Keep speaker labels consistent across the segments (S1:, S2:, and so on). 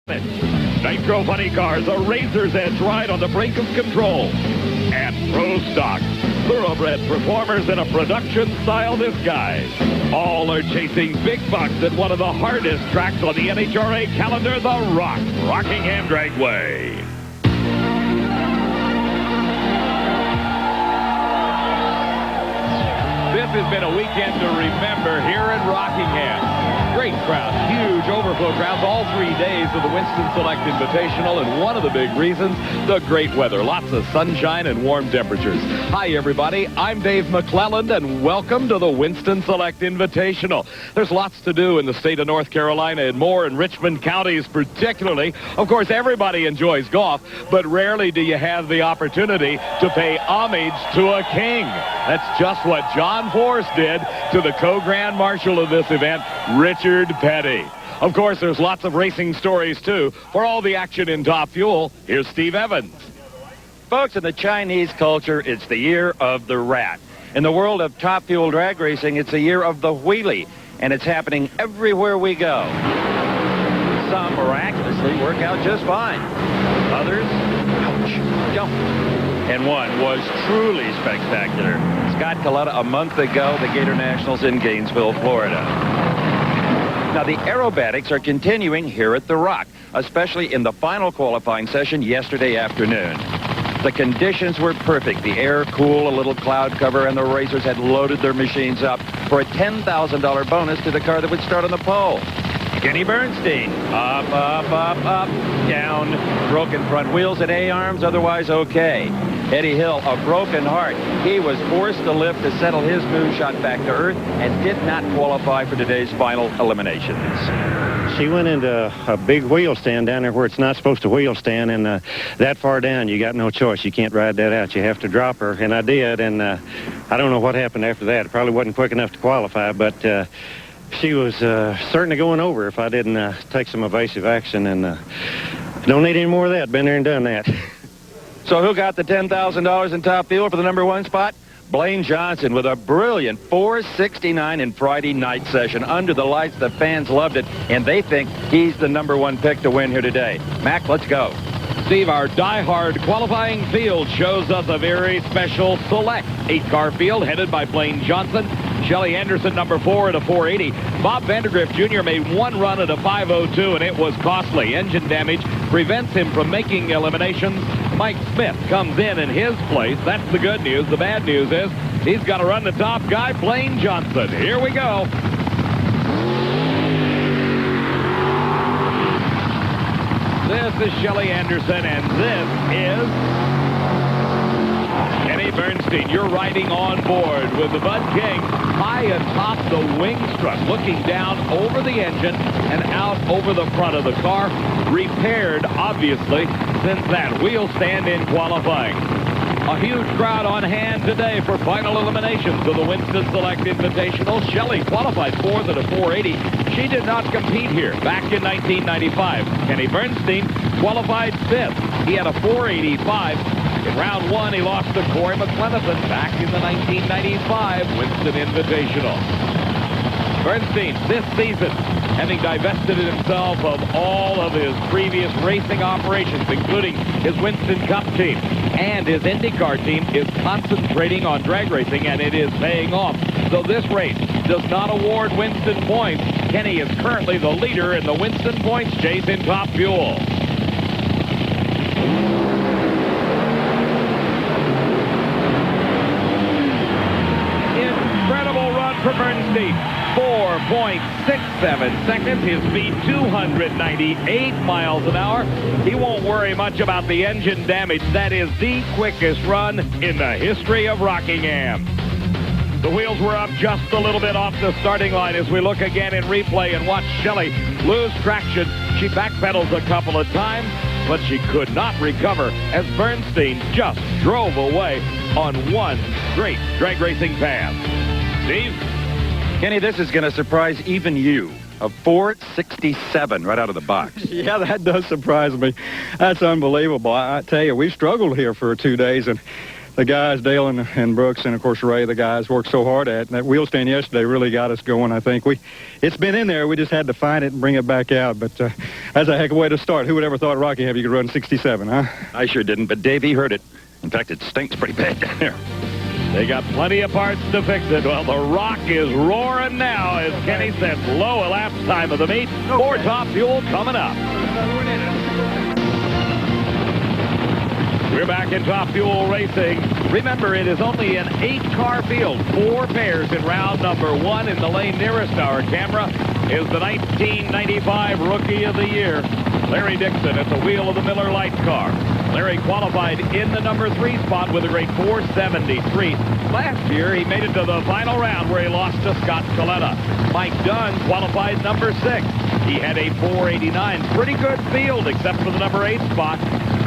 S1: Nitro funny cars, a razor's edge ride on the brink of control. And Pro Stock, thoroughbred performers in a production-style disguise. All are chasing big bucks at one of the hardest tracks on the NHRA calendar, the Rock, Rockingham Dragway. This has been a weekend to remember here in Rockingham. Great crowd, huge overflow crowds all 3 days of the Winston Select Invitational, and one of the big reasons, the great weather. Lots of sunshine and warm temperatures. Hi, everybody. I'm Dave McClelland, and welcome to the Winston Select Invitational. There's lots to do in the state of North Carolina and more in Richmond counties particularly. Of course, everybody enjoys golf, but rarely do you have the opportunity to pay homage to a king. That's just what John Force did to the co-grand marshal of this event, Richard Petty. Of course, there's lots of racing stories, too. For all the action in Top Fuel, here's Steve Evans.
S2: Folks, in the Chinese culture, it's the year of the rat. In the world of Top Fuel drag racing, it's the year of the wheelie, and it's happening everywhere we go. Some miraculously work out just fine. Others, ouch, don't. And one was truly spectacular. Scott Coletta a month ago, the Gator Nationals in Gainesville, Florida. Now, the aerobatics are continuing here at the Rock, especially in the final qualifying session yesterday afternoon. The conditions were perfect. The air cool, a little cloud cover, and the racers had loaded their machines up for a $10,000 bonus to the car that would start on the pole. Kenny Bernstein, up, down, broken front wheels and A-arms, otherwise okay. Eddie Hill, a broken heart. He was forced to lift to settle his moonshot back to earth and did not qualify for today's final eliminations.
S3: She went into a big wheel stand down there where it's not supposed to wheel stand, and that far down, you got no choice. You can't ride that out. You have to drop her, and I did, and I don't know what happened after that. It probably wasn't quick enough to qualify, but she was certainly going over if I didn't take some evasive action, and don't need any more of that. Been there and done that.
S2: So who got the $10,000 in Top Fuel for the number one spot? Blaine Johnson with a brilliant 469 in Friday night session. Under the lights, the fans loved it, and they think he's the number one pick to win here today. Mac, let's go.
S1: Steve, our die-hard qualifying field shows us a very special select 8-car field headed by Blaine Johnson. Shelly Anderson, number 4 at a 480. Bob Vandergrift Jr. made one run at a 502, and it was costly. Engine damage prevents him from making eliminations. Mike Schmidt comes in his place. That's the good news. The bad news is he's got to run the top guy, Blaine Johnson. Here we go. This is Shelly Anderson, and this is Kenny Bernstein. You're riding on board with the Bud King high atop the wing strut, looking down over the engine and out over the front of the car. Repaired, obviously, since that wheel stand in qualifying. A huge crowd on hand today for final eliminations of the Winston Select Invitational. Shelly qualified 4th at a 480. She did not compete here back in 1995. Kenny Bernstein qualified 5th. He had a 485. In round 1, he lost to Cory Mclennan back in the 1995 Winston Invitational. Bernstein, this season, having divested himself of all of his previous racing operations, including his Winston Cup team and his IndyCar team, is concentrating on drag racing, and it is paying off. Though this race does not award Winston points, Kenny is currently the leader in the Winston points chase in Top Fuel. Incredible run for Bernstein. 4.67 seconds. His speed 298 miles an hour. He won't worry much about the engine damage. That is the quickest run in the history of Rockingham. The wheels were up just a little bit off the starting line as we look again in replay and watch Shelly lose traction. She backpedals a couple of times, but she could not recover as Bernstein just drove away on one great drag racing path. Steve?
S2: Kenny, this is going to surprise even you. A 467 right out of the box.
S4: Yeah, that does surprise me. That's unbelievable. I tell you, we struggled here for 2 days, and the guys, Dale and Brooks, and of course Ray, the guys worked so hard at. And that wheel stand yesterday really got us going. I think it's been in there. We just had to find it and bring it back out. But that's a heck of a way to start. Who would ever thought Rocky Heavy could run 67, huh?
S2: I sure didn't, but Davey heard it. In fact, it stinks pretty bad down there.
S1: They got plenty of parts to fix it. Well, the rock is roaring now as Kenny sets low elapsed time of the meet. More Top Fuel coming up. We're back in Top Fuel Racing. Remember, it is only an 8-car field. 4 pairs in round number 1. In the lane nearest our camera is the 1995 Rookie of the Year, Larry Dixon, at the wheel of the Miller Lite car. Larry qualified in the number 3 spot with a great 473. Last year, he made it to the final round where he lost to Scott Coletta. Mike Dunn qualified number 6. He had a 489. Pretty good field, except for the number 8 spot.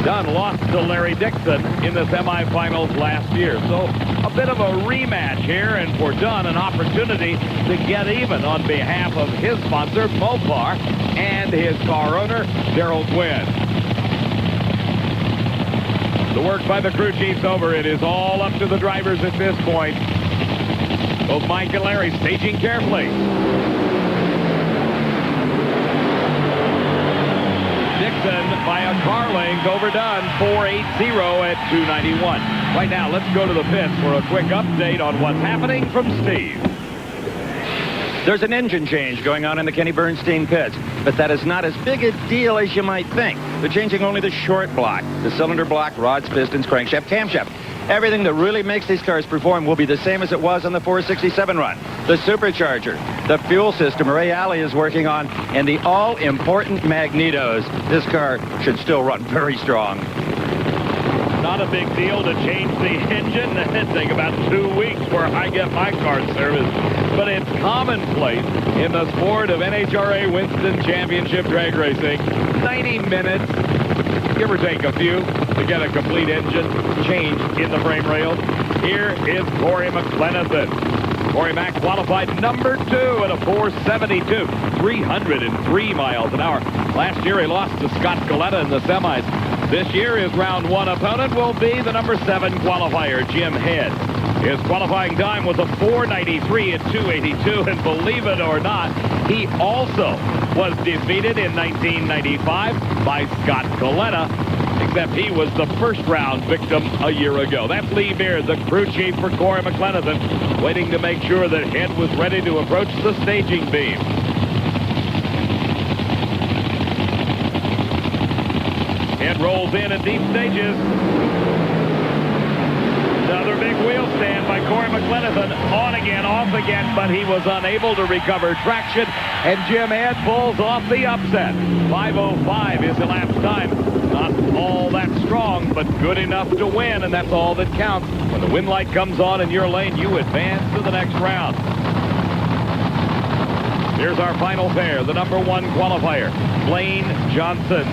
S1: Dunn lost to Larry Dixon in the semifinals last year. So a bit of a rematch here, and for Dunn, an opportunity to get even on behalf of his sponsor, Mopar, and his car owner, Daryl Quinn. The work by the crew chief's over. It is all up to the drivers at this point. Both Mike and Larry staging carefully. Dixon by a car length over Dunn, 480 at 291. Right now, let's go to the pits for a quick update on what's happening from Steve.
S2: There's an engine change going on in the Kenny Bernstein pits, but that is not as big a deal as you might think. They're changing only the short block, the cylinder block, rods, pistons, crankshaft, camshaft. Everything that really makes these cars perform will be the same as it was on the 467 run. The supercharger, the fuel system Ray Alley is working on, and the all-important magnetos. This car should still run very strong.
S1: Not a big deal to change the engine. It'd take about 2 weeks where I get my car serviced. But it's commonplace in the sport of NHRA Winston Championship drag racing. 90 minutes, give or take a few, to get a complete engine change in the frame rails. Here is Cory Mclennan. Cory Mac qualified number 2 at a 472, 303 miles an hour. Last year he lost to Scott Coletta in the semis. This year his round 1 opponent will be the number 7 qualifier, Jim Head. His qualifying time was a 493 at 282, and believe it or not, he also was defeated in 1995 by Scott Coletta, except he was the first round victim a year ago. That's Lee Beard, the crew chief for Cory Mclennan, waiting to make sure that Head was ready to approach the staging beam. Head rolls in deep stages. Another big wheel stand by Cory Mclennan. On again, off again, but he was unable to recover traction, and Jim Head pulls off the upset. 5:05 is elapsed time. Not all that strong, but good enough to win, and that's all that counts. When the win light comes on in your lane, you advance to the next round. Here's our final pair, the number 1 qualifier, Blaine Johnson.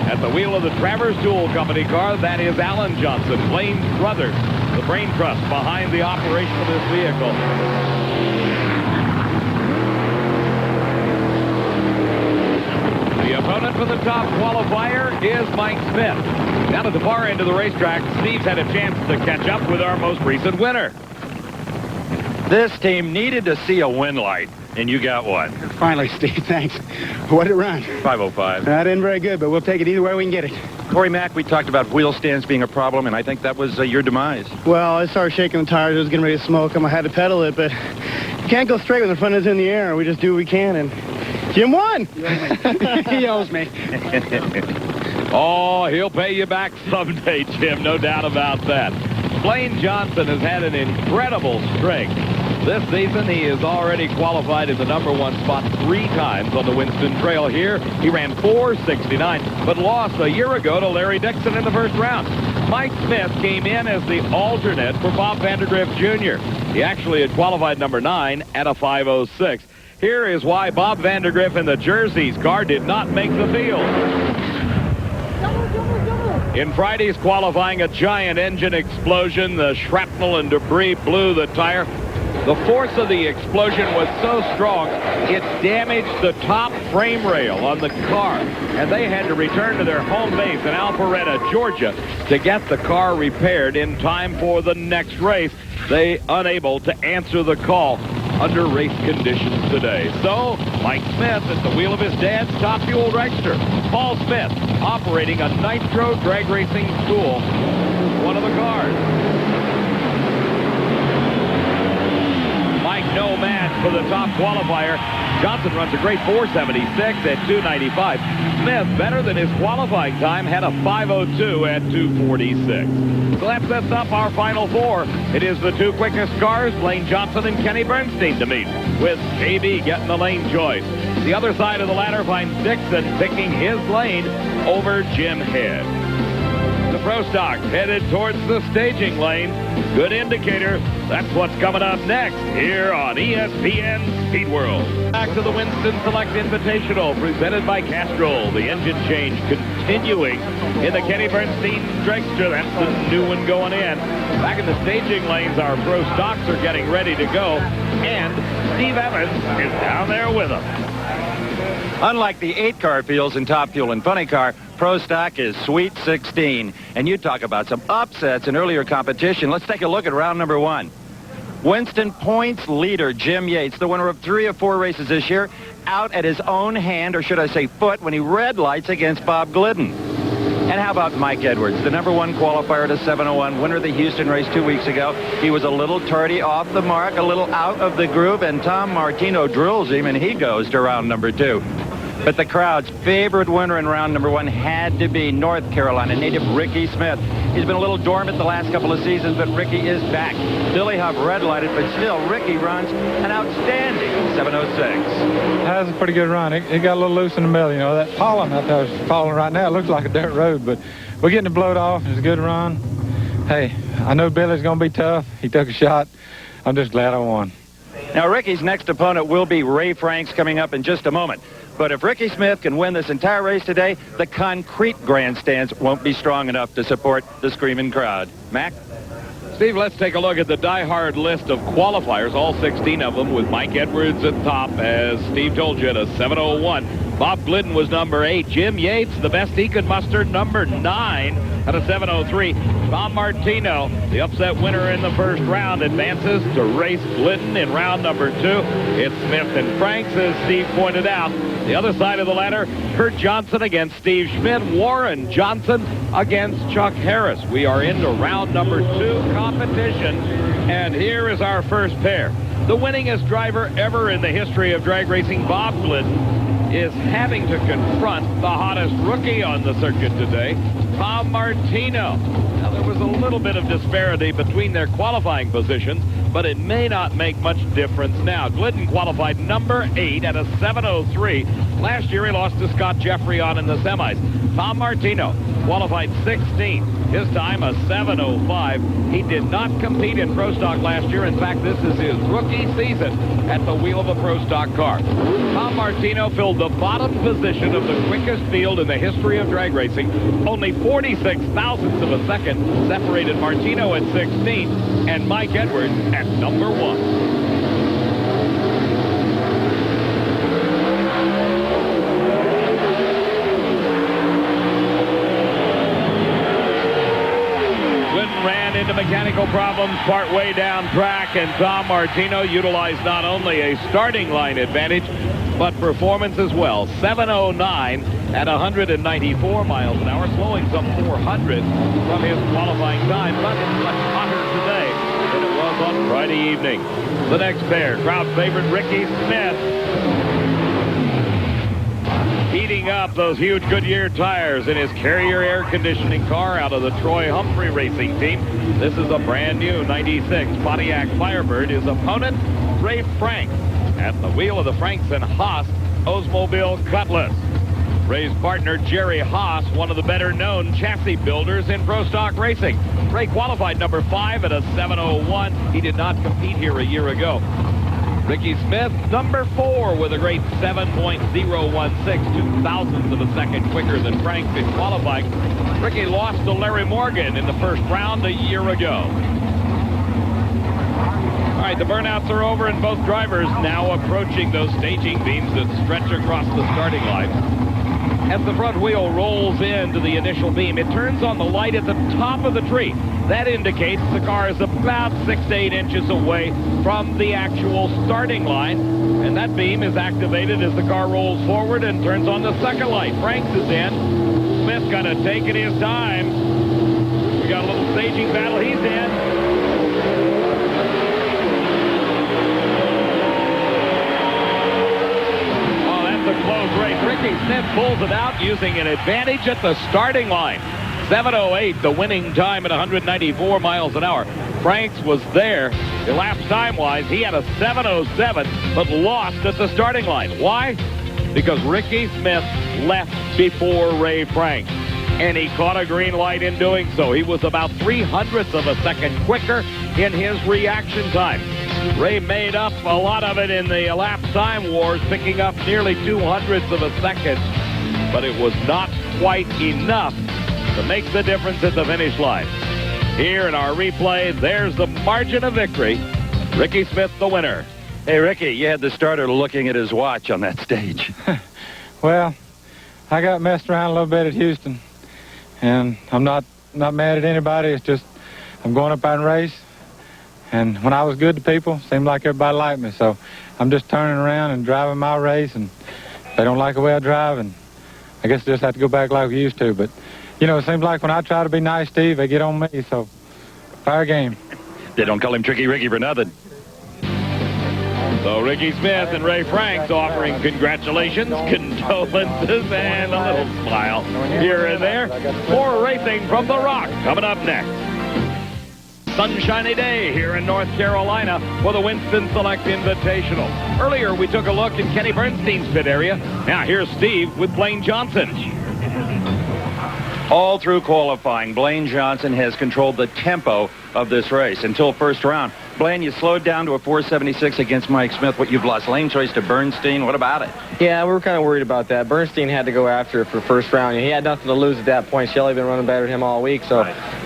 S1: At the wheel of the Travers Tool Company car, that is Alan Johnson, Blaine's brother, the brain trust behind the operation of this vehicle. The opponent for the top qualifier is Mike Schmidt. Down at the far end of the racetrack, Steve's had a chance to catch up with our most recent winner.
S2: This team needed to see a win light, and you got one.
S5: Finally, Steve, thanks. What did it run?
S2: 5:05.
S5: That isn't very good, but we'll take it either way we can get it.
S2: Cory Mac, we talked about wheel stands being a problem, and I think that was your demise.
S5: Well, I started shaking the tires. I was getting ready to smoke them. I had to pedal it, but you can't go straight when the front is in the air. We just do what we can, and Jim won. He owes me.
S1: Oh, he'll pay you back someday, Jim. No doubt about that. Blaine Johnson has had an incredible string. This season, he is already qualified in the number 1 spot 3 times on the Winston Trail here. He ran 469, but lost a year ago to Larry Dixon in the first round. Mike Smith came in as the alternate for Bob Vandergriff Jr. He actually had qualified number 9 at a 5:06. Here is why Bob Vandergriff in the Jerseys car did not make the field. In Friday's qualifying, a giant engine explosion. The shrapnel and debris blew the tire. The force of the explosion was so strong, it damaged the top frame rail on the car, and they had to return to their home base in Alpharetta, Georgia, to get the car repaired in time for the next race. They unable to answer the call under race conditions today. So, Mike Smith at the wheel of his dad's Top Fuel dragster. Paul Smith operating a nitro drag racing school, one of the cars. Mike, no match for the top qualifier. Johnson runs a great 476 at 295. Smith, better than his qualifying time, had a 502 at 246. So that sets up our final four. It is the two quickest cars, Blaine Johnson and Kenny Bernstein, to meet, with KB getting the lane choice. The other side of the ladder finds Dixon picking his lane over Jim Head. The Pro Stock headed towards the staging lane. Good indicator. That's what's coming up next here on ESPN Speed World. Back to the Winston Select Invitational presented by Castrol. The engine change continuing in the Kenny Bernstein dragster. That's the new one going in. Back in the staging lanes, our Pro Stocks are getting ready to go. And Steve Evans is down there with them.
S2: Unlike the 8-car fields in Top Fuel and Funny Car, Pro Stock is Sweet 16. And you talk about some upsets in earlier competition. Let's take a look at round number 1. Winston points leader Jim Yates, the winner of 3 of 4 races this year, out at his own hand, or should I say foot, when he red lights against Bob Glidden. And how about Mike Edwards, the number 1 qualifier at a 701, winner of the Houston race 2 weeks ago. He was a little tardy off the mark, a little out of the groove, and Tom Martino drills him, and he goes to round number 2. But the crowd's favorite winner in round number 1 had to be North Carolina native Ricky Smith. He's been a little dormant the last couple of seasons, but Ricky is back. Billy Huff red-lighted, but still Ricky runs an outstanding 706.
S6: That's a pretty good run. It got a little loose in the middle. You know, that pollen out there is falling right now. It looks like a dirt road, but we're getting it blowed off. It's a good run. Hey, I know Billy's going to be tough. He took a shot. I'm just glad I won.
S2: Now, Ricky's next opponent will be Ray Franks coming up in just a moment. But if Ricky Smith can win this entire race today, the concrete grandstands won't be strong enough to support the screaming crowd. Mac?
S1: Steve, let's take a look at the die-hard list of qualifiers, all 16 of them, with Mike Edwards at top, as Steve told you, at a 701. Bob Glidden was number 8. Jim Yates, the best he could muster, number 9 at a 703. Tom Martino, the upset winner in the first round, advances to race Glidden in round number 2. It's Smith and Franks, as Steve pointed out. The other side of the ladder, Kurt Johnson against Steve Schmidt, Warren Johnson against Chuck Harris. We are into round number 2 competition, and here is our first pair. The winningest driver ever in the history of drag racing, Bob Glidden, is having to confront the hottest rookie on the circuit today, Tom Martino. Now, there was a little bit of disparity between their qualifying positions, but it may not make much difference now. Glidden qualified number 8 at a 703. Last year, he lost to Scott Jeffrey on in the semis. Tom Martino qualified 16th. His time, a 705. He did not compete in Pro Stock last year. In fact, this is his rookie season at the wheel of a Pro Stock car. Tom Martino filled the bottom position of the quickest field in the history of drag racing. Only 46 thousandths of a second separated Martino at 16 and Mike Edwards at number 1. Ran into mechanical problems partway down track, and Tom Martino utilized not only a starting line advantage, but performance as well. 709 at 194 miles an hour, slowing some 400 from his qualifying time, but it's much hotter today than it was on Friday evening. The next pair, crowd favorite Ricky Smith, heating up those huge Goodyear tires in his Carrier air conditioning car out of the Troy Humphrey racing team. This is a brand new 96 Pontiac Firebird. His opponent, Ray Franks, at the wheel of the Franks and Haas Oldsmobile Cutlass. Ray's partner, Jerry Haas, one of the better-known chassis builders in Pro Stock racing. Ray qualified number 5 at a 701. He did not compete here a year ago. Ricky Smith, number 4, with a great 7.016, 2 thousandths of a second quicker than Frank in qualifying. Ricky lost to Larry Morgan in the first round a year ago. All right, the burnouts are over, and both drivers now approaching those staging beams that stretch across the starting line. As the front wheel rolls into the initial beam, it turns on the light at the top of the tree. That indicates the car is about 6 to 8 inches away from the actual starting line. And that beam is activated as the car rolls forward and turns on the second light. Franks is in. Smith's got to take it his time. We got a little staging battle. He's in. Oh, that's a close race. Ricky Smith pulls it out using an advantage at the starting line. 7:08, the winning time at 194 miles an hour. Franks was there. Elapsed time-wise, he had a 7:07, but lost at the starting line. Why? Because Ricky Smith left before Ray Franks, and he caught a green light in doing so. He was about 0.03 of a second quicker in his reaction time. Ray made up a lot of it in the elapsed time wars, picking up nearly 0.02 of a second, but it was not quite enough to make the difference at the finish line. Here in our replay, there's the margin of victory. Ricky Smith, the winner.
S2: Hey, Ricky, you had the starter looking at his watch on that stage.
S6: Well, I got messed around a little bit at Houston, and I'm not mad at anybody. It's just I'm going up and race, and when I was good to people, seemed like everybody liked me. So I'm just turning around and driving my race, and they don't like the way I drive, and I guess I just have to go back like we used to. But you know, it seems like when I try to be nice, Steve, they get on me, so fair game.
S2: They don't call him Tricky Ricky for nothing.
S1: So Ricky Smith and Ray Franks offering congratulations, condolences, and a little smile here and there. More racing from the Rock coming up next. Sunshiny day here in North Carolina for the Winston Select Invitational. Earlier, we took a look in Kenny Bernstein's pit area. Now here's Steve with Blaine Johnson.
S2: All through qualifying, Blaine Johnson has controlled the tempo of this race until first round. Blaine, you slowed down to a 476 against Mike Smith. What, you've lost lane choice to Bernstein. What about it?
S7: Yeah, we were kind of worried about that. Bernstein had to go after it for first round. He had nothing to lose at that point. Shelley been running better than him all week, so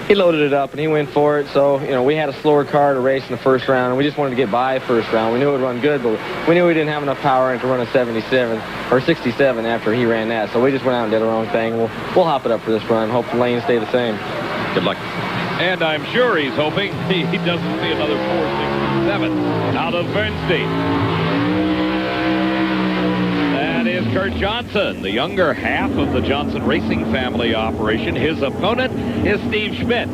S7: he loaded it up and he went for it. So, you know, we had a slower car to race in the first round, and we just wanted to get by first round. We knew it would run good, but we knew we didn't have enough power in to run a 77 or 67 after he ran that. So we just went out and did our own thing. We'll hop it up for this run. Hope the lanes stay the same.
S2: Good luck.
S1: And I'm sure he's hoping he doesn't see another 467 out of Bernstein. That is Kurt Johnson, the younger half of the Johnson Racing family operation. His opponent is Steve Schmidt.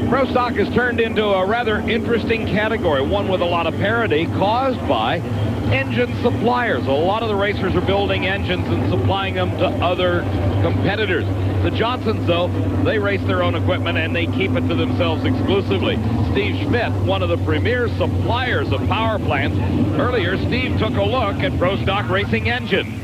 S1: Pro stock has turned into a rather interesting category, one with a lot of parity caused by engine suppliers. A lot of the racers are building engines and supplying them to other competitors. The Johnsons, though, they race their own equipment and they keep it to themselves exclusively. Steve Schmidt, one of the premier suppliers of power plants. Earlier, Steve took a look at Pro Stock racing engines.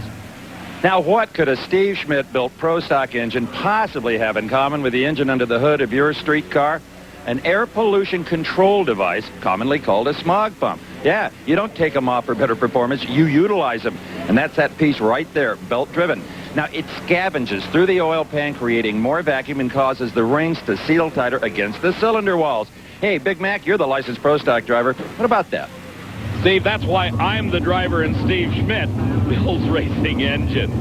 S2: Now, what could a Steve Schmidt-built Pro Stock engine possibly have in common with the engine under the hood of your street car? An air pollution control device, commonly called a smog pump. Yeah, you don't take them off for better performance, you utilize them. And that's that piece right there, belt-driven. Now, it scavenges through the oil pan, creating more vacuum and causes the rings to seal tighter against the cylinder walls. Hey, Big Mac, you're the licensed Pro Stock driver. What about that?
S1: Steve, that's why I'm the driver and Steve Schmidt builds racing engines.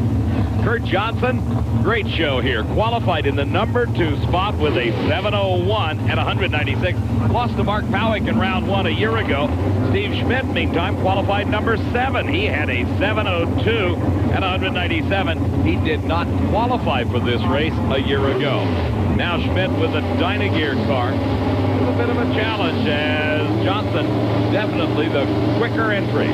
S1: Kurt Johnson, great show here. Qualified in the number 2 spot with a 7:01 at 196. Lost to Mark Powick in round 1 a year ago. Steve Schmidt, meantime, qualified number 7. He had a 7:02 at 197. He did not qualify for this race a year ago. Now Schmidt with a Dynagear car. A bit of a challenge as Johnson, definitely the quicker entry.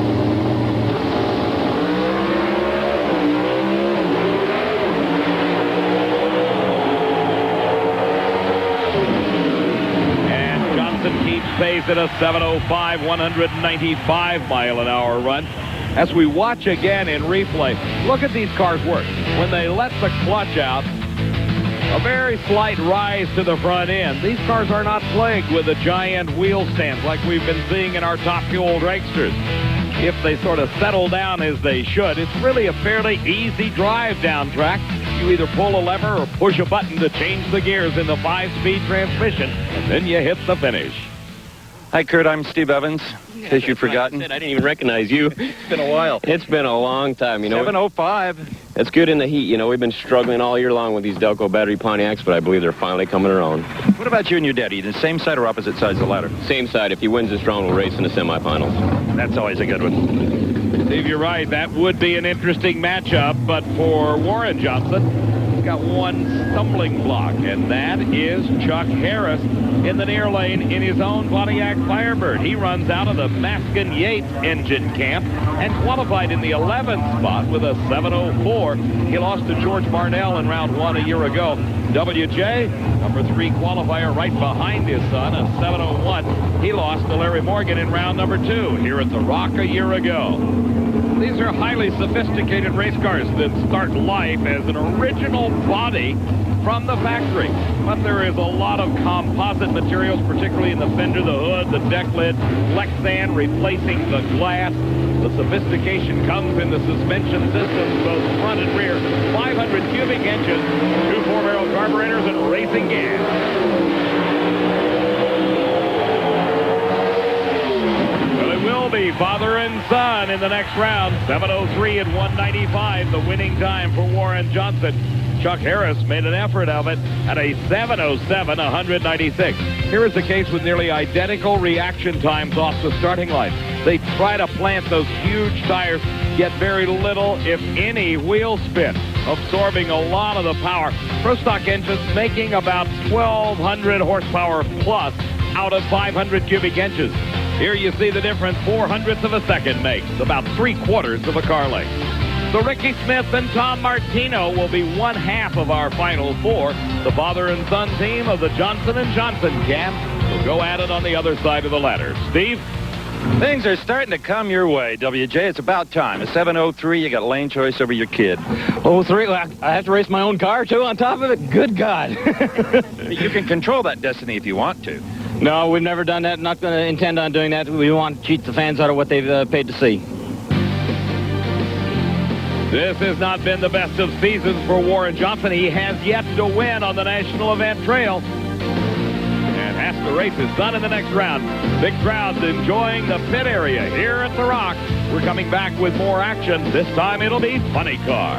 S1: Keeps pace at a 7:05, 195-mile-an-hour run. As we watch again in replay, look at these cars work. When they let the clutch out, a very slight rise to the front end. These cars are not plagued with a giant wheel stand like we've been seeing in our top-fuel dragsters. If they sort of settle down as they should, it's really a fairly easy drive down track. You either pull a lever or push a button to change the gears in the 5-speed transmission, and then you hit the finish.
S2: Hi, Kurt. I'm Steve Evans. In case you'd forgotten.
S8: I didn't even recognize you.
S2: It's been a while.
S8: It's been a long time, you know.
S2: 7:05.
S8: It's good in the heat. You know, we've been struggling all year long with these Delco battery Pontiacs, but I believe they're finally coming around.
S2: What about you and your daddy? The same side or opposite sides of the ladder?
S8: Same side. If he wins this round, we'll race in the semifinals.
S2: That's always a good one.
S1: Steve, you're right. That would be an interesting matchup, but for Warren Johnson, he's got one stumbling block, and that is Chuck Harris in the near lane in his own Pontiac Firebird. He runs out of the Maskin Yates engine camp and qualified in the 11th spot with a 7:04. He lost to George Barnell in round 1 a year ago. WJ, number 3 qualifier, right behind his son, a 7:01. He lost to Larry Morgan in round number 2 here at the Rock a year ago. These are highly sophisticated race cars that start life as an original body from the factory. But there is a lot of composite materials, particularly in the fender, the hood, the deck lid, Lexan replacing the glass. The sophistication comes in the suspension systems, both front and rear. 500 cubic inches, 2 4-barrel carburetors, and racing gas. Well, it will be father and son in the next round. 7:03 and 195, the winning time for Warren Johnson. Chuck Harris made an effort of it at a 7:07, 196. Here is the case with nearly identical reaction times off the starting line. They try to plant those huge tires, get very little, if any, wheel spin, absorbing a lot of the power. Pro stock engines making about 1,200 horsepower plus out of 500 cubic inches. Here you see the difference 4/100ths of a second makes, about 3/4 of a car length. So Ricky Smith and Tom Martino will be 1/2 of our final 4. The father and son team of the Johnson & Johnson camp will go at it on the other side of the ladder. Steve?
S2: Things are starting to come your way, WJ. It's about time. A 7:03, you got lane choice over your kid.
S7: 03, I have to race my own car, too, on top of it? Good God.
S2: You can control that destiny if you want to.
S7: No, we've never done that. Not going to intend on doing that. We want to cheat the fans out of what they've paid to see.
S1: This has not been the best of seasons for Warren Johnson. He has yet to win on the national event trail and has to race his son in the next round. Big crowds enjoying the pit area here at the Rock. We're coming back with more action. This time it'll be Funny Car.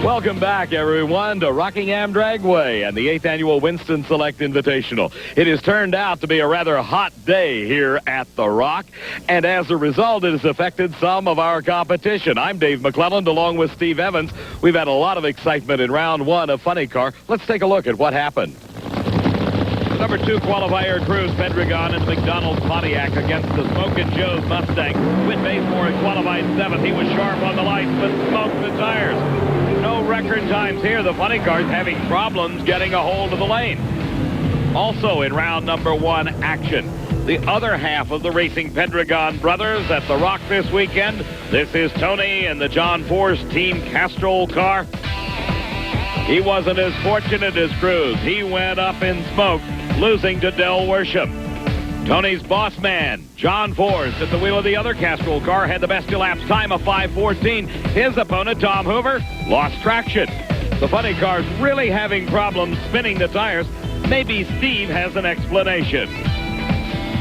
S1: Welcome back, everyone, to Rockingham Dragway and the 8th Annual Winston Select Invitational. It has turned out to be a rather hot day here at the Rock, and as a result, it has affected some of our competition. I'm Dave McClelland, along with Steve Evans. We've had a lot of excitement in round 1 of Funny Car. Let's take a look at what happened. The number 2 qualifier Cruz Pendragon in the McDonald's Pontiac against the Smokin' Joe's Mustang. Whit Bazemore had qualified 7th. He was sharp on the lights, but smoked the tires. No record times here. The Funny Car's having problems getting a hold of the lane. Also in round number 1 action, the other half of the Racing Pendragon brothers at the Rock this weekend. This is Tony and the John Force Team Castrol car. He wasn't as fortunate as Cruz. He went up in smoke, losing to Del Worsham. Tony's boss man, John Force, at the wheel of the other Castrol car, had the best elapsed time of 5:14. His opponent, Tom Hoover, lost traction. The Funny Car's really having problems spinning the tires. Maybe Steve has an explanation.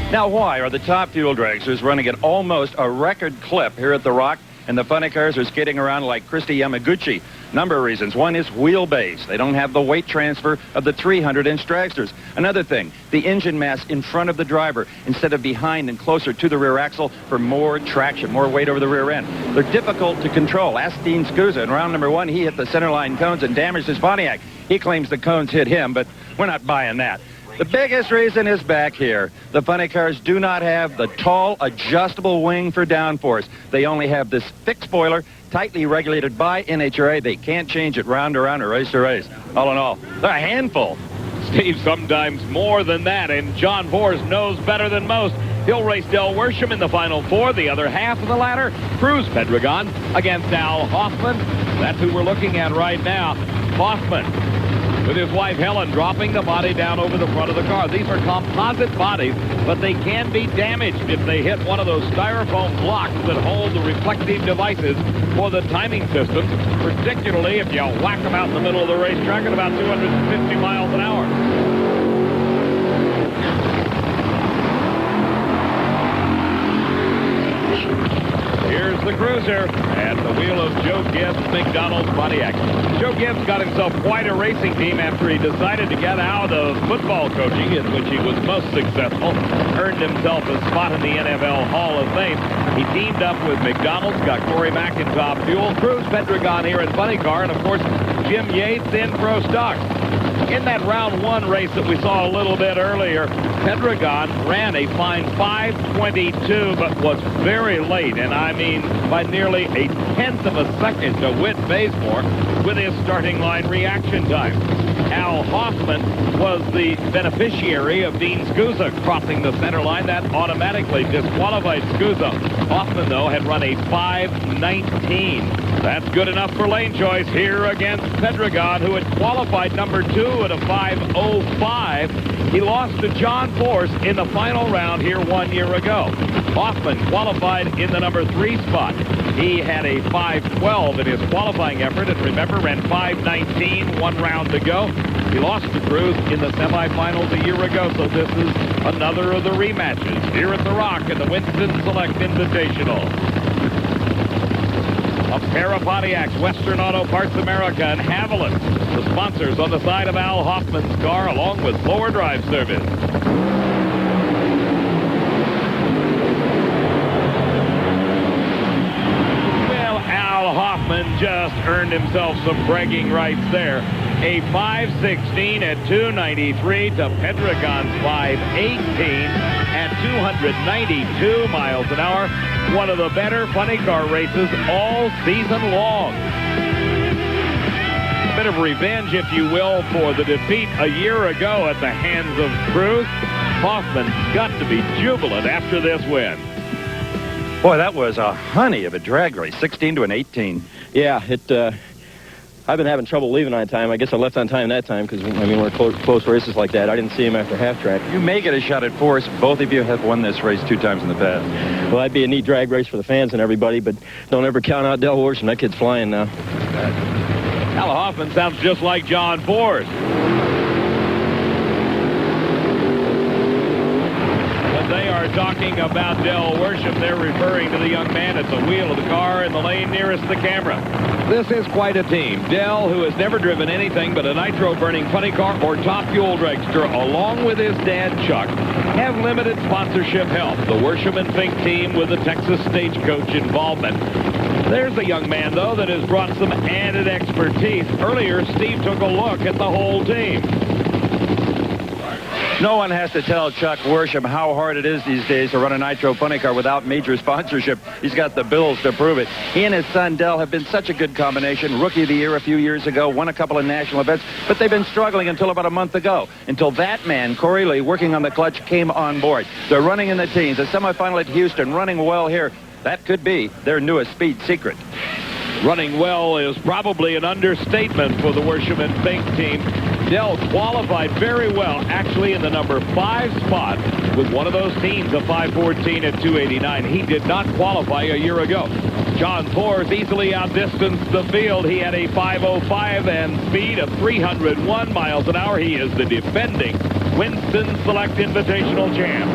S2: Now, why are the top fuel dragsters running at almost a record clip here at the Rock, and the Funny Cars are skating around like Christy Yamaguchi? Number of reasons. One is wheelbase. They don't have the weight transfer of the 300-inch dragsters. Another thing, the engine mass in front of the driver instead of behind and closer to the rear axle for more traction, more weight over the rear end. They're difficult to control. Ask Dean Scusa. In round number 1, he hit the centerline cones and damaged his Pontiac. He claims the cones hit him, but we're not buying that. The biggest reason is back here. The Funny Cars do not have the tall, adjustable wing for downforce. They only have this fixed spoiler, tightly regulated by NHRA. They can't change it round to round or race to race. All in all, they're a handful.
S1: Steve, sometimes more than that, and John Force knows better than most. He'll race Del Worsham in the final 4, the other half of the ladder. Cruz Pendragon against Al Hoffman. That's who we're looking at right now. Hoffman, with his wife Helen, dropping the body down over the front of the car. These are composite bodies, but they can be damaged if they hit one of those styrofoam blocks that hold the reflective devices for the timing systems, particularly if you whack them out in the middle of the racetrack at about 250 miles an hour. the cruiser at the wheel of Joe Gibbs' McDonald's Pontiac. Joe Gibbs got himself quite a racing team after he decided to get out of football coaching, in which he was most successful, earned himself a spot in the NFL Hall of Fame. He teamed up with McDonald's, got Cory Mclennan top fuel, Cruz Pedregon here in funny car, and of course Jim Yates in pro stocks. In that round 1 race that we saw a little bit earlier, Pedregon ran a fine 5:22, but was very late, and I mean by nearly a tenth of a second to Whit Bazemore with his starting line reaction time. Al Hoffman was the beneficiary of Dean Scusa crossing the center line. That automatically disqualified Scusa. Hoffman, though, had run a 5:19. That's good enough for lane choice here against Pedregon, who had qualified number 2 at a 5:05. He lost to John Force in the final round here 1 year ago. Hoffman qualified in the number 3 spot. He had a 5:12 in his qualifying effort, and remember, ran 5:19 1 round to go. He lost to Cruz in the semifinals a year ago, so this is another of the rematches here at the Rock in the Winston Select Invitational. A pair of Pontiacs, Western Auto Parts America and Haviland, the sponsors on the side of Al Hoffman's car, along with Blower Drive Service. Well, Al Hoffman just earned himself some bragging rights there. A 5:16 at 293 to Pedregon's 5:18 at 292 miles an hour. One of the better funny car races all season long. A bit of revenge, if you will, for the defeat a year ago at the hands of Cruz. Hoffman's got to be jubilant after this win.
S2: Boy, that was a honey of a drag race, 16 to an 18.
S8: Yeah, I've been having trouble leaving on time. I guess I left on time that time because, I mean, we're close races like that. I didn't see him after half track.
S2: You may get a shot at Force. Both of you have won this race 2 times in the past.
S8: Well, that'd be a neat drag race for the fans and everybody, but don't ever count out Del Worsham. That kid's flying now.
S1: Al Hoffman sounds just like John Force. When they are talking about Del Worsham, they're referring to the young man at the wheel of the car in the lane nearest the camera. This is quite a team. Del, who has never driven anything but a nitro-burning funny car or top fuel dragster, along with his dad, Chuck, have limited sponsorship help. The Worsham and Fink team with the Texas Stagecoach involvement. There's a young man, though, that has brought some added expertise. Earlier, Steve took a look at the whole team.
S2: No one has to tell Chuck Worsham how hard it is these days to run a nitro funny car without major sponsorship. He's got the bills to prove it. He and his son Del have been such a good combination. Rookie of the year a few years ago, won a couple of national events, but they've been struggling until about a month ago. Until that man, Cory Lee, working on the clutch, came on board. They're running in the teens. A semifinal at Houston, running well here. That could be their newest speed secret.
S1: Running well is probably an understatement for the Worsham and Fink team. Del qualified very well, actually in the number 5 spot with one of those teams, a 5:14 at 289. He did not qualify a year ago. John Force easily outdistanced the field. He had a 5:05 and speed of 301 miles an hour. He is the defending Winston Select Invitational champ.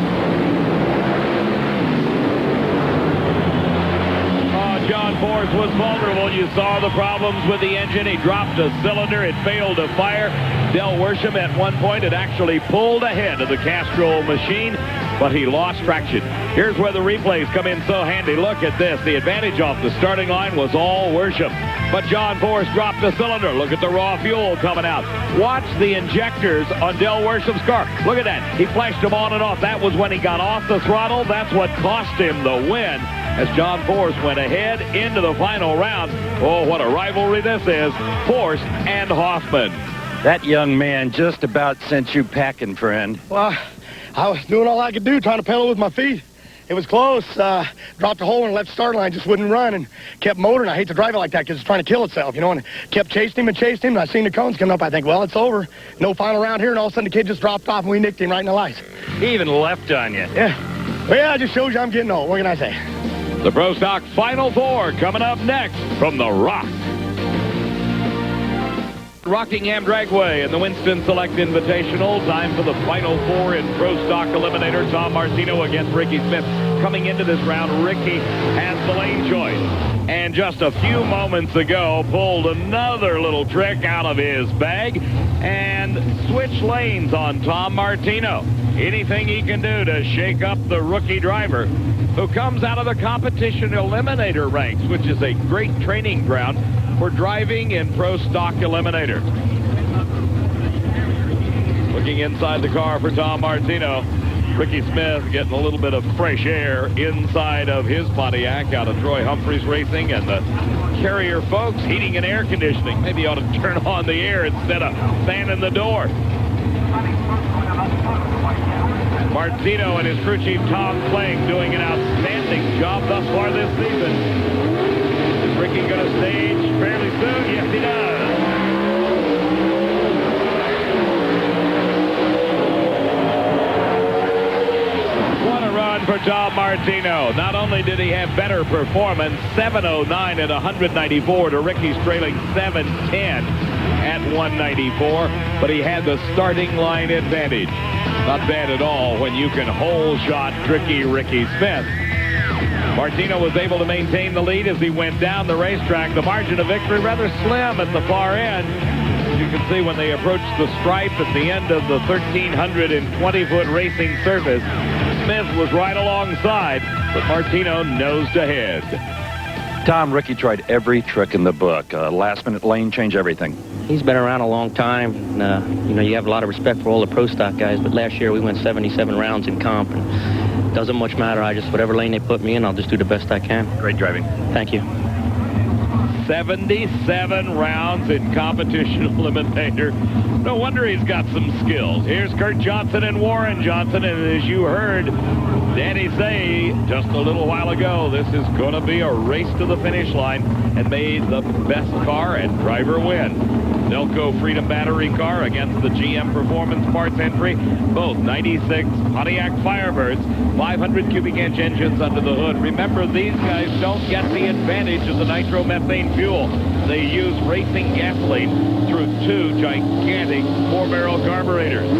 S1: John Force was vulnerable. You saw the problems with the engine. He dropped a cylinder. It failed to fire. Del Worsham at one point had actually pulled ahead of the Castrol machine, but he lost traction. Here's where the replays come in so handy. Look at this. The advantage off the starting line was all Worsham, but John Force dropped the cylinder. Look at the raw fuel coming out. Watch the injectors on Del Worsham's car. Look at that. He flashed them on and off. That was when he got off the throttle. That's what cost him the win, as John Force went ahead into the final round. Oh, what a rivalry this is. Force and Hoffman.
S2: That young man just about sent you packing, friend.
S5: Well, I was doing all I could do, trying to pedal with my feet. It was close. Dropped a hole in the left start line, just wouldn't run, and kept motoring. I hate to drive it like that because it's trying to kill itself, you know, and kept chasing him, and I seen the cones coming up. I think, well, it's over. No final round here, and all of a sudden the kid just dropped off, and we nicked him right in the lights.
S2: He even left on you.
S5: Yeah. Well, yeah, it just shows you I'm getting old. What can I say?
S1: The Pro Stock Final Four coming up next from the Rock. Rockingham Dragway and the Winston Select Invitational. Time for the Final Four in Pro Stock Eliminator. Tom Martino against Ricky Schmidt. Coming into this round, Ricky has the lane choice. and just a few moments ago pulled another little trick out of his bag and switched lanes on Tom Martino. Anything he can do to shake up the rookie driver who comes out of the competition eliminator ranks, which is a great training ground for driving in pro stock eliminator. Looking inside the car for Tom Martino, Ricky Smith getting a little bit of fresh air inside of his Pontiac out of Troy Humphreys Racing, and the Carrier folks heating and air conditioning. Maybe you ought to turn on the air instead of fanning the door. Martino and his crew chief Tom Kling doing an outstanding job thus far this season. Is Ricky going to stage fairly soon? Yes, he does. What a run for Tom Martino. Not only did he have better performance, 7:09 at 194 to Ricky's trailing 7:10 at 194, but he had the starting line advantage. Not bad at all when you can hole shot tricky Ricky Smith. Martino was able to maintain the lead as he went down the racetrack. The margin of victory rather slim at the far end. As you can see, when they approached the stripe at the end of the 1,320-foot racing surface, Smith was right alongside, but Martino nosed ahead.
S2: Tom, Ricky tried every trick in the book. Last-minute lane change, everything.
S9: He's been around a long time. And, you know, you have a lot of respect for all the pro stock guys, but last year we went 77 rounds in comp, and it doesn't much matter. I just, whatever lane they put me in, I'll just do the best I can.
S2: Great driving.
S9: Thank you.
S1: 77 rounds in competition eliminator. No wonder he's got some skills. Here's Kurt Johnson and Warren Johnson, and as you heard Danny say just a little while ago, this is going to be a race to the finish line, and may the best car and driver win. Delco Freedom Battery car against the GM Performance Parts entry. Both 96 Pontiac Firebirds, 500 cubic inch engines under the hood. Remember, these guys don't get the advantage of the nitromethane fuel. They use racing gasoline through two gigantic 4-barrel carburetors.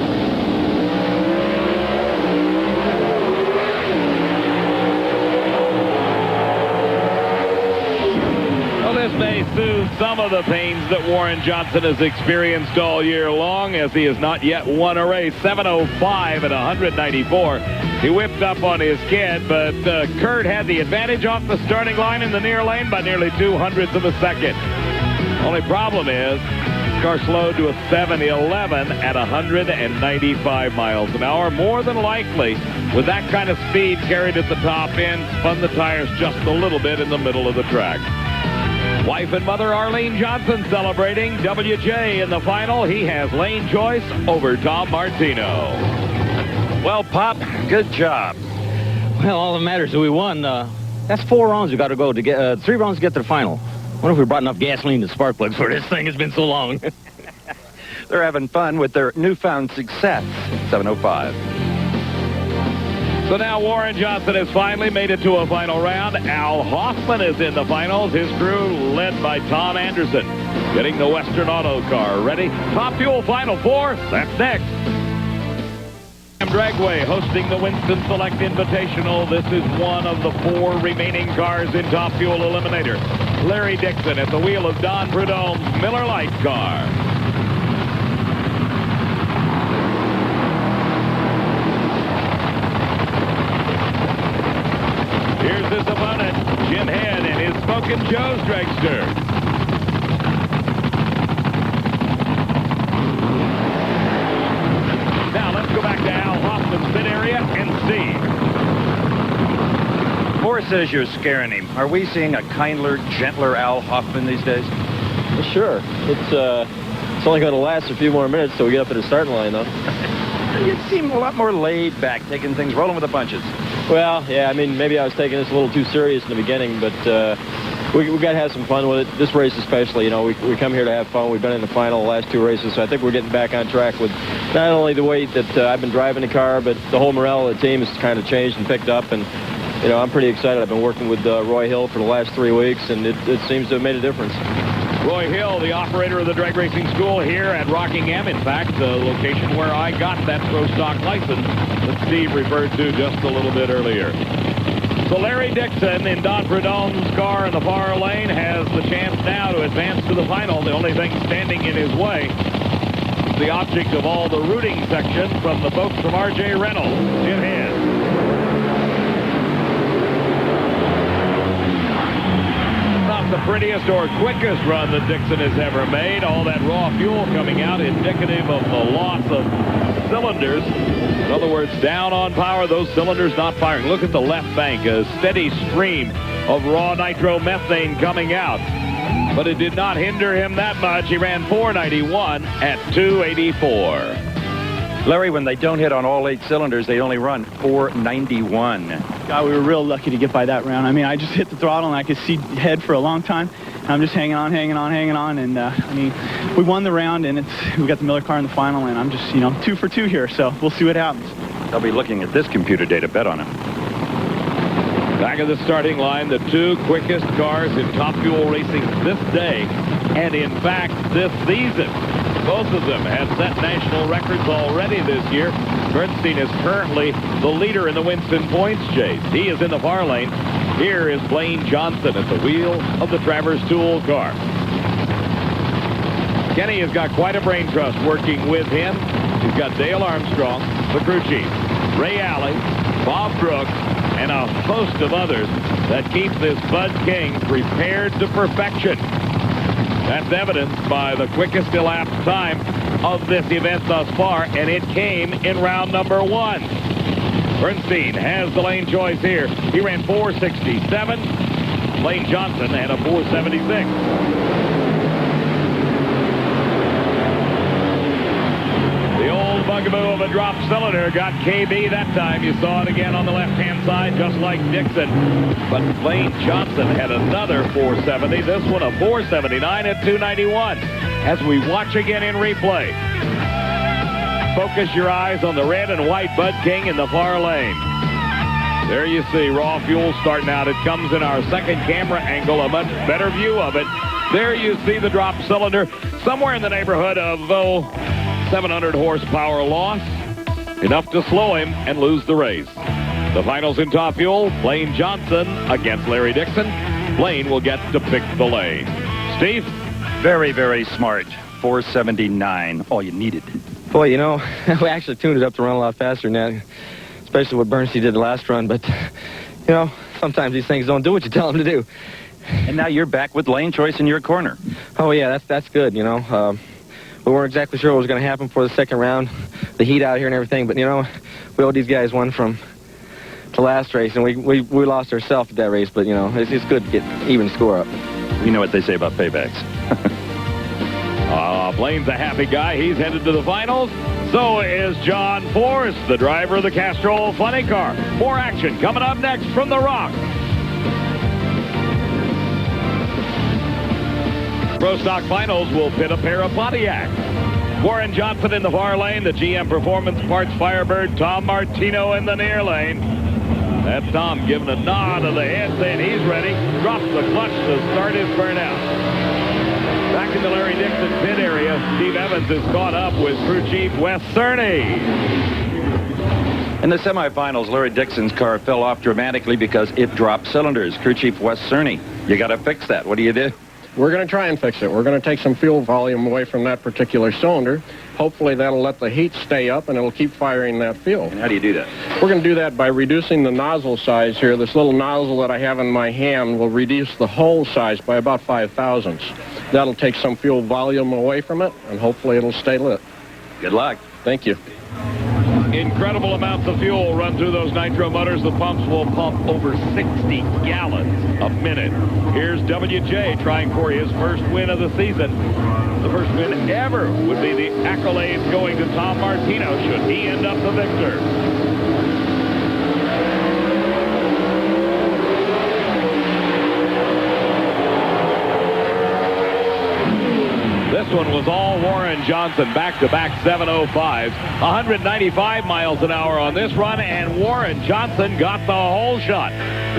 S1: This may soothe some of the pains that Warren Johnson has experienced all year long, as he has not yet won a race. 7:05 at 194. He whipped up on his kid, but Kurt had the advantage off the starting line in the near lane by nearly 200ths of a second. Only problem is, the car slowed to a 7:11 at 195 miles an hour. More than likely, with that kind of speed carried at the top end, spun the tires just a little bit in the middle of the track. Wife and mother Arlene Johnson celebrating. WJ in the final. He has lane choice over Tom Martino.
S2: Well, Pop, good job.
S9: Well, all that matters is we won. That's 4 rounds we got to go to get 3 rounds to get to the final. I wonder if we brought enough gasoline to spark plugs for this thing. It's been so long.
S2: They're having fun with their newfound success. 7:05.
S1: So now Warren Johnson has finally made it to a final round. Al Hoffman is in the finals. His crew led by Tom Anderson, getting the Western Auto car ready. Top Fuel Final 4, that's next. Dragway hosting the Winston Select Invitational. This is one of the 4 remaining cars in Top Fuel Eliminator. Larry Dixon at the wheel of Don Prudhomme's Miller Lite car. Here's his opponent, Jim Head, and his Smokin' Joe's dragster. Now let's go back to Al Hoffman's pit area and see.
S2: Moore says you're scaring him. Are we seeing a kinder, gentler Al Hoffman these days?
S8: Sure. It's only going to last a few more minutes till we get up to the starting line, though.
S2: You seem a lot more laid back, taking things, rolling with the punches.
S8: Well, yeah, I mean, maybe I was taking this a little too serious in the beginning, but we got to have some fun with it. This race especially, you know, we come here to have fun. We've been in the final the last 2 races, so I think we're getting back on track with not only the way that I've been driving the car, but the whole morale of the team has kind of changed and picked up, and, you know, I'm pretty excited. I've been working with Roy Hill for the last 3 weeks, and it seems to have made a difference.
S1: Roy Hill, the operator of the drag racing school here at Rockingham. In fact, the location where I got that pro stock license that Steve referred to just a little bit earlier. So Larry Dixon in Don Prudhomme's car in the far lane has the chance now to advance to the final. The only thing standing in his way is the object of all the rooting section from the folks from R.J. Reynolds. Jim Head. Not the prettiest or quickest run that Dixon has ever made. All that raw fuel coming out, indicative of the loss of cylinders. In other words, down on power, those cylinders not firing. Look at the left bank, a steady stream of raw nitromethane coming out. But it did not hinder him that much. He ran 491 at 284.
S2: Larry, when they don't hit on all 8 cylinders, they only run 491.
S10: God, we were real lucky to get by that round. I mean, I just hit the throttle and I could see head for a long time. And I'm just hanging on. And I mean, we won the round and we got the Miller car in the final. And I'm just, 2 for 2 here. So we'll see what happens.
S2: They'll be looking at this computer data bet on him.
S1: Back of the starting line, the 2 quickest cars in Top Fuel racing this day. And in fact, this season. Both of them have set national records already this year. Bernstein is currently the leader in the Winston points chase. He is in the far lane. Here is Blaine Johnson at the wheel of the Travers Tool car. Kenny has got quite a brain trust working with him. He's got Dale Armstrong, the crew chief, Ray Alley, Bob Brooks, and a host of others that keep this Bud King prepared to perfection. That's evidenced by the quickest elapsed time of this event thus far, and it came in round number 1. Bernstein has the lane choice here. He ran 467. Blaine Johnson had a 476. The old bugaboo of a drop cylinder got KB that time. You saw it again on the left-hand side, just like Dixon. But Blaine Johnson had another 470. This one a 479 at 291. As we watch again in replay, focus your eyes on the red and white Bud King in the far lane. There you see raw fuel starting out. It comes in our second camera angle, a much better view of it. There you see the drop cylinder, somewhere in the neighborhood of 700 horsepower loss, enough to slow him and lose the race. The finals in Top Fuel, Blaine Johnson against Larry Dixon. Blaine will get to pick the lane. Steve?
S2: Very, very smart. 479, all you needed.
S7: Boy, we actually tuned it up to run a lot faster than that, especially what Bernstein did the last run. But, sometimes these things don't do what you tell them to do.
S2: And now you're back with lane choice in your corner.
S7: Oh, yeah, that's good, We weren't exactly sure what was going to happen for the second round, the heat out here and everything. But, we owed these guys one from the last race, and we lost ourselves at that race. But, it's good to get even score up.
S2: You know what they say about paybacks.
S1: Blaine's a happy guy. He's headed to the finals. So is John Force, the driver of the Castrol Funny Car. More action coming up next from the Rock. Pro Stock Finals will pit a pair of Pontiacs. Warren Johnson in the far lane, the GM Performance Parts Firebird, Tom Martino in the near lane. That's Tom giving a nod of the head saying he's ready. Drops the clutch to start his burnout. Back in the Larry Dixon pit area, Steve Evans is caught up with crew chief Wes Cerny.
S2: In the semifinals, Larry Dixon's car fell off dramatically because it dropped cylinders. Crew chief Wes Cerny, you got to fix that. What do you do?
S11: We're going to try and fix it. We're going to take some fuel volume away from that particular cylinder. Hopefully that'll let the heat stay up and it'll keep firing that fuel.
S2: And how do you do that?
S11: We're going to do that by reducing the nozzle size here. This little nozzle that I have in my hand will reduce the hole size by about 5 thousandths. That'll take some fuel volume away from it, and hopefully it'll stay lit.
S2: Good luck.
S11: Thank you.
S1: Incredible amounts of fuel run through those nitro motors. The pumps will pump over 60 gallons a minute. Here's WJ trying for his first win of the season. The first win ever would be the accolades going to Tom Martino should he end up the victor. This one was all Warren Johnson, back-to-back 705s, 195 miles an hour on this run, and Warren Johnson got the whole shot.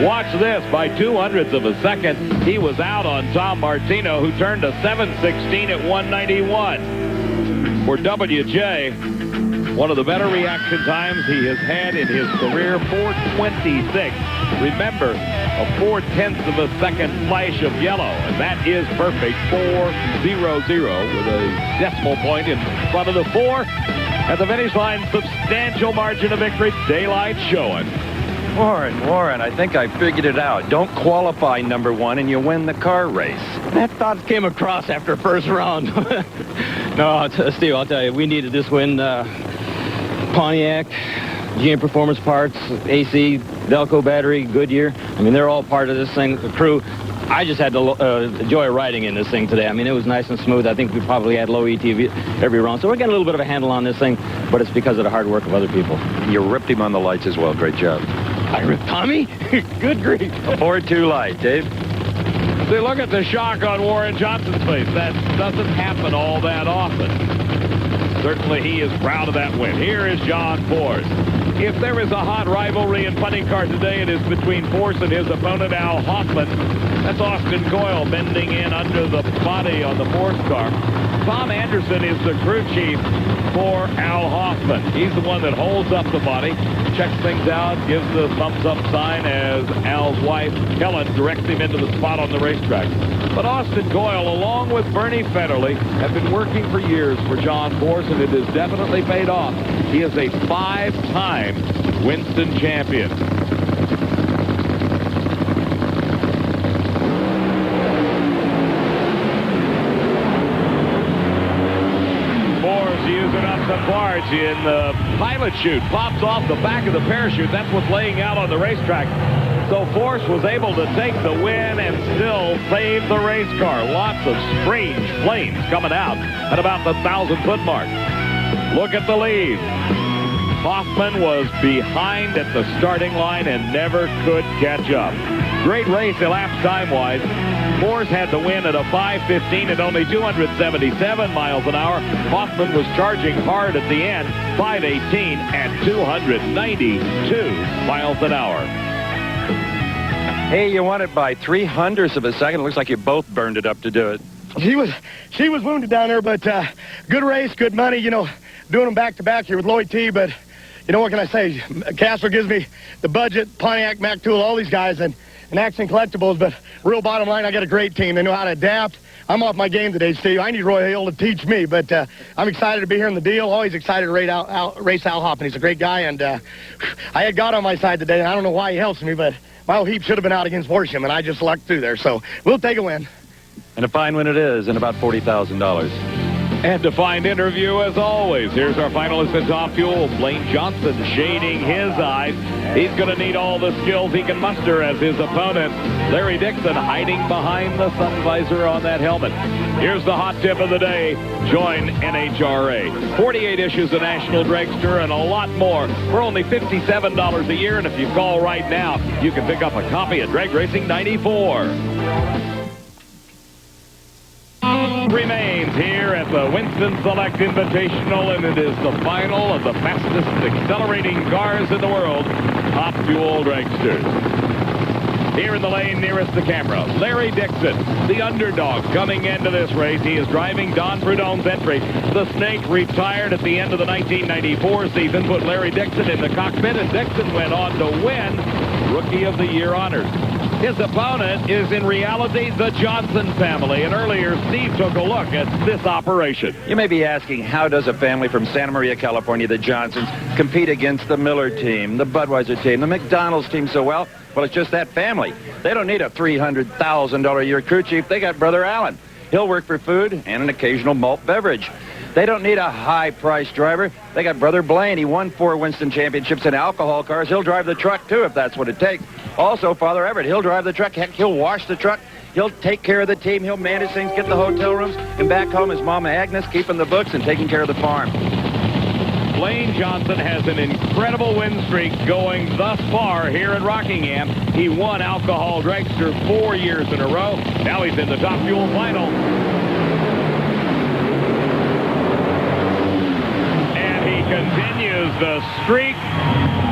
S1: Watch this, by 200ths of a second, he was out on Tom Martino, who turned a 716 at 191. For WJ, one of the better reaction times he has had in his career, 426. Remember, a 4/10 of a second flash of yellow, and that is perfect. 4-0-0 with a decimal point in front of the 4. At the finish line, substantial margin of victory. Daylight showing.
S2: Warren, I think I figured it out. Don't qualify number 1 and you win the car race.
S8: That thought came across after first round. No, Steve, I'll tell you, we needed this win. Pontiac, GM Performance Parts, AC, Delco Battery, Goodyear. I mean, they're all part of this thing, the crew. I just had the joy of riding in this thing today. I mean, it was nice and smooth. I think we probably had low ETV every round. So we're getting a little bit of a handle on this thing, but it's because of the hard work of other people.
S2: You ripped him on the lights as well. Great job.
S8: I ripped Tommy? Good grief.
S2: A 4-2 light, Dave.
S1: See, look at the shock on Warren Johnson's face. That doesn't happen all that often. Certainly he is proud of that win. Here is John Force. If there is a hot rivalry in funny car today, it is between Force and his opponent, Al Hoffman. That's Austin Coyle bending in under the body on the Force car. Tom Anderson is the crew chief for Al Hoffman. He's the one that holds up the body, checks things out, gives the thumbs-up sign as Al's wife, Helen, directs him into the spot on the racetrack. But Austin Coyle, along with Bernie Federley, have been working for years for John Force, and it has definitely paid off. He is a 5-time Winston champion. Using up some parts in the pilot chute. Pops off the back of the parachute. That's what's laying out on the racetrack. So Force was able to take the win and still save the race car. Lots of strange flames coming out at about the 1,000-foot mark. Look at the lead. Hoffman was behind at the starting line and never could catch up. Great race elapsed time-wise. Force had the win at a 5:15 at only 277 miles an hour. Hoffman was charging hard at the end, 5:18 at 292 miles an hour.
S2: Hey, you won it by 0.03 of a second. It looks like you both burned it up to do it.
S5: She was wounded down there, but good race, good money, you know, doing them back-to-back here with Lloyd T. But, you know, what can I say? Castro gives me the budget, Pontiac, Mac Tool, all these guys, and Action Collectibles. But real bottom line, I got a great team. They know how to adapt. I'm off my game today, Steve. I need Roy Hale to teach me, but I'm excited to be here in the deal. Always excited to race Al Hoffman. He's a great guy, and I had God on my side today, and I don't know why he helps me, but my old heap should have been out against Horsham, and I just lucked through there. So we'll take a win.
S2: And a fine win it is, and about $40,000.
S1: And to find interview, as always, here's our finalist in Top Fuel, Blaine Johnson, shading his eyes. He's going to need all the skills he can muster as his opponent, Larry Dixon, hiding behind the sun visor on that helmet. Here's the hot tip of the day. Join NHRA. 48 issues of National Dragster and a lot more for only $57 a year. And if you call right now, you can pick up a copy of Drag Racing 94. Remains here at the Winston Select Invitational, and it is the final of the fastest accelerating cars in the world, Top Fuel Dragsters. Here in the lane nearest the camera, Larry Dixon, the underdog coming into this race. He is driving Don Prudhomme's entry. The Snake retired at the end of the 1994 season, put Larry Dixon in the cockpit, and Dixon went on to win Rookie of the Year honors. His opponent is in reality the Johnson family, and earlier Steve took a look at this operation.
S2: You may be asking, how does a family from Santa Maria, California, the Johnsons, compete against the Miller team, the Budweiser team, the McDonald's team so well? Well, it's just that family. They don't need a $300,000 a year crew chief. They got Brother Allen. He'll work for food and an occasional malt beverage. They don't need a high-priced driver. They got Brother Blaine. He won 4 Winston championships in alcohol cars. He'll drive the truck, too, if that's what it takes. Also, Father Everett, he'll drive the truck. Heck, he'll wash the truck. He'll take care of the team. He'll manage things, get the hotel rooms. And back home is Mama Agnes keeping the books and taking care of the farm.
S1: Blaine Johnson has an incredible win streak going thus far here in Rockingham. He won Alcohol Dragster 4 years in a row. Now he's in the Top Fuel final. And he continues the streak.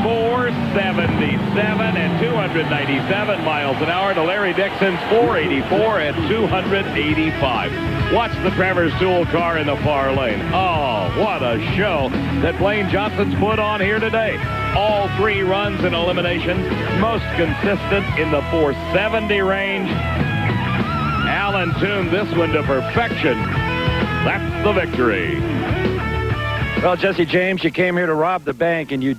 S1: 477 and 200. 297 miles an hour to Larry Dixon's 484 at 285. Watch the Travers Tool car in the far lane. Oh, what a show that Blaine Johnson's put on here today. All 3 runs and eliminations, most consistent in the 470 range. Allen tuned this one to perfection. That's the victory.
S2: Well, Jesse James, you came here to rob the bank, and you